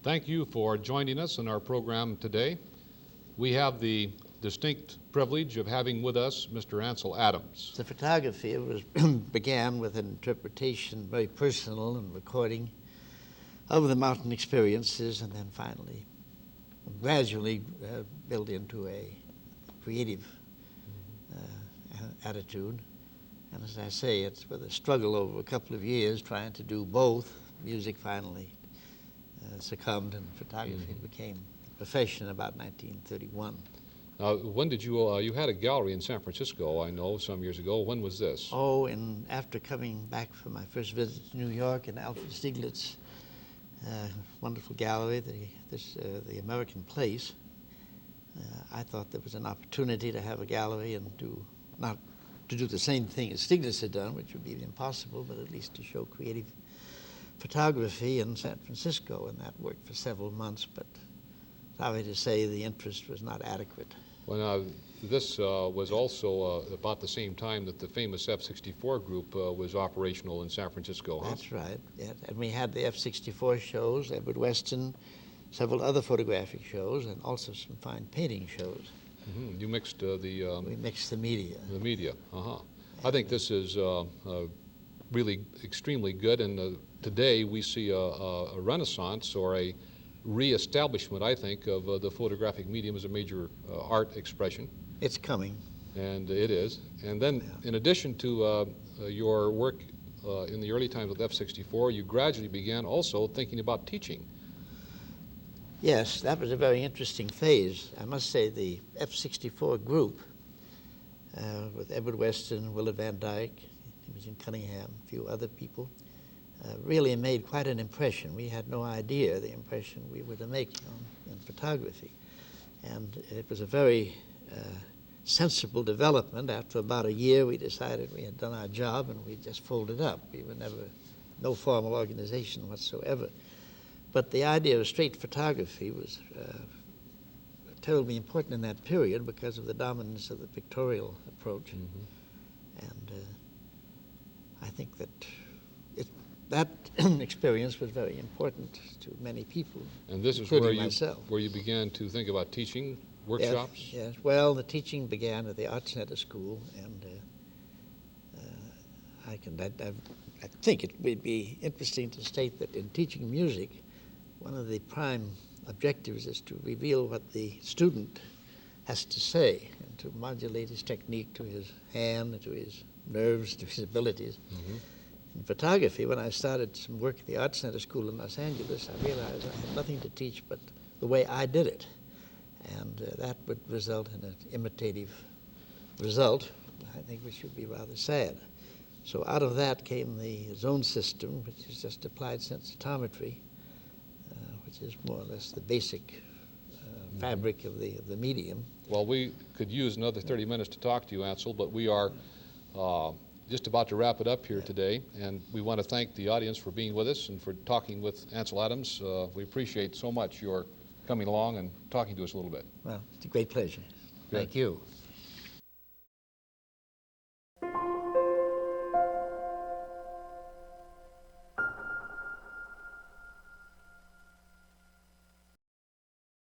Thank you for joining us in our program today. We have the distinct privilege of having with us Mr. Ansel Adams. The photography began with an interpretation, very personal, and recording of the mountain experiences, and then finally, gradually built into a creative attitude. And as I say, it's with a struggle over a couple of years trying to do both. Music finally succumbed, and photography became a profession about 1931. When did you had a gallery in San Francisco, I know, some years ago. When was this? Oh, and after coming back from my first visit to New York and Alfred Stieglitz's wonderful gallery, the American Place, I thought there was an opportunity to have a gallery and not to do the same thing as Stieglitz had done, which would be impossible, but at least to show creative photography in San Francisco, and that worked for several months, but sorry to say the interest was not adequate. Well, this was also about the same time that the famous F-64 group was operational in San Francisco, huh? That's right, yeah. And we had the F-64 shows, Edward Weston, several other photographic shows, and also some fine painting shows. Mm-hmm. You mixed we mixed the media. The media, I think this is really extremely good, and today we see a renaissance or a re-establishment, I think, of the photographic medium as a major art expression. It's coming. And it is. And then, in addition to your work in the early times with F-64, you gradually began also thinking about teaching. Yes, that was a very interesting phase. I must say the F-64 group with Edward Weston, Willard Van Dyke, Imogen Cunningham, a few other people, really made quite an impression. We had no idea the impression we were to make in photography. And it was a very sensible development. After about a year, we decided we had done our job and we just folded up. We were no formal organization whatsoever. But the idea of straight photography was terribly important in that period because of the dominance of the pictorial approach. Mm-hmm. And I think that that experience was very important to many people, and this is where you began to think about teaching workshops? Yes. Well, the teaching began at the Art Center School, and I think it would be interesting to state that in teaching music, one of the prime objectives is to reveal what the student has to say and to modulate his technique to his hand, to his nerves, to his abilities. Mm-hmm. In photography, when I started some work at the Art Center School in Los Angeles, I realized I had nothing to teach but the way I did it. And that would result in an imitative result, I think, which would be rather sad. So out of that came the zone system, which is just applied sensitometry, which is more or less the basic fabric of the medium. Well, we could use another 30 minutes to talk to you, Ansel, but we are just about to wrap it up here today, and we want to thank the audience for being with us and for talking with Ansel Adams. We appreciate so much your coming along and talking to us a little bit. Well, it's a great pleasure. Good. Thank you.